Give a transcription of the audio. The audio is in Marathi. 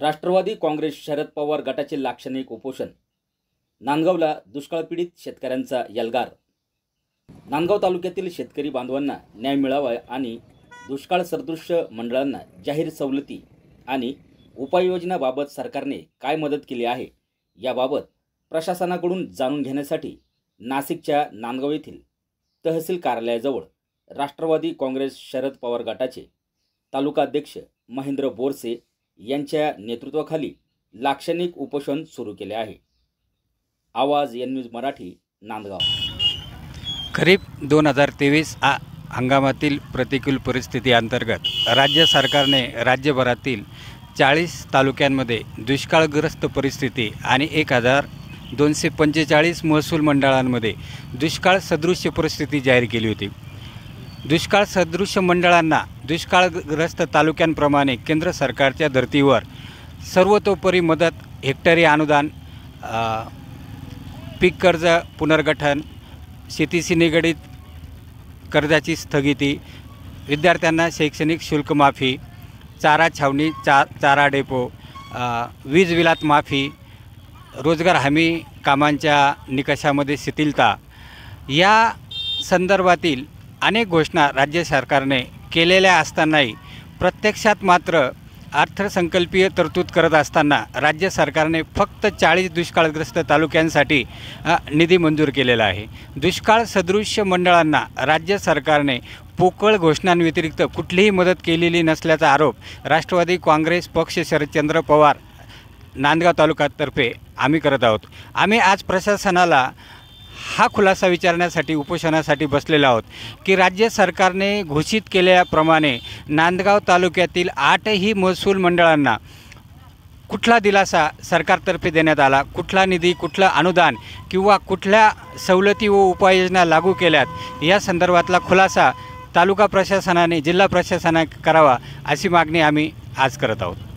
राष्ट्रवादी काँग्रेस शरद पवार गटाचे लाक्षणिक उपोषण. नांदगावला दुष्काळपीडित शेतकऱ्यांचा यल्गार. नांदगाव तालुक्यातील शेतकरी बांधवांना न्याय मिळावा आणि दुष्काळ सदृश मंडळांना जाहीर सवलती आणि उपाययोजनाबाबत सरकारने काय मदत केली आहे याबाबत प्रशासनाकडून जाणून घेण्यासाठी नाशिकच्या नांदगाव येथील तहसील कार्यालयाजवळ राष्ट्रवादी काँग्रेस शरद पवार गटाचे तालुका अध्यक्ष महेंद्र बोरसे यांच्या नेतृत्वाखाली लाक्षणिक उपोषण सुरू केले आहे. आवाज एन न्यूज मराठी, नांदगाव. खरीप 2023 हंगामातील प्रतिकूल परिस्थिती अंतर्गत राज्य सरकारने राज्यभरातील 40 तालुक्यांमध्ये दुष्काळग्रस्त परिस्थिती आणि 1245 महसूल मंडळांमध्ये दुष्काळ सदृश्य परिस्थिती जाहीर केली होती. दुष्काळ सदृश्य मंडळांना दुष्काळग्रस्त तालुक्यांप्रमाणे केंद्र सरकारच्या धर्तीवर सर्वतोपरी मदत, हेक्टरी अनुदान, पीक कर्ज पुनर्गठन, शेतीशी निगडीत कर्जाची स्थगिती, विद्यार्थ्यांना शैक्षणिक शुल्क माफी, चारा छावणी, चारा डेपो, वीज बिलात माफी, रोजगार हमी कामांच्या निकषामध्ये शिथिलता या संदर्भातील अनेक घोषणा राज्य सरकारने केलेल्या असतानाही प्रत्यक्षात मात्र अर्थसंकल्पीय तरतूद करत असताना राज्य सरकारने फक्त 40 दुष्काळग्रस्त तालुक्यांसाठी निधी मंजूर केलेला आहे. दुष्काळ सदृश्य मंडळांना राज्य सरकारने पोकळ घोषणांव्यतिरिक्त कुठलीही मदत केलेली नसल्याचा आरोप राष्ट्रवादी काँग्रेस पक्ष शरदचंद्र पवार नांदगाव तालुक्यातर्फे आम्ही करत आहोत. आम्ही आज प्रशासनाला हा खुलासा विचारण्यासाठी उपोषणासाठी बसलेलो आहोत की राज्य सरकारने घोषित केल्याप्रमाणे नांदगाव तालुक्यातील 8ही महसूल मंडळांना कुठला दिलासा सरकारतर्फे देण्यात आला, कुठला निधी, कुठलं अनुदान किंवा कुठल्या सवलती व उपाययोजना लागू केल्यात या संदर्भातला खुलासा तालुका प्रशासनाने, जिल्हा प्रशासनाने करावा अशी मागणी आम्ही आज करत आहोत.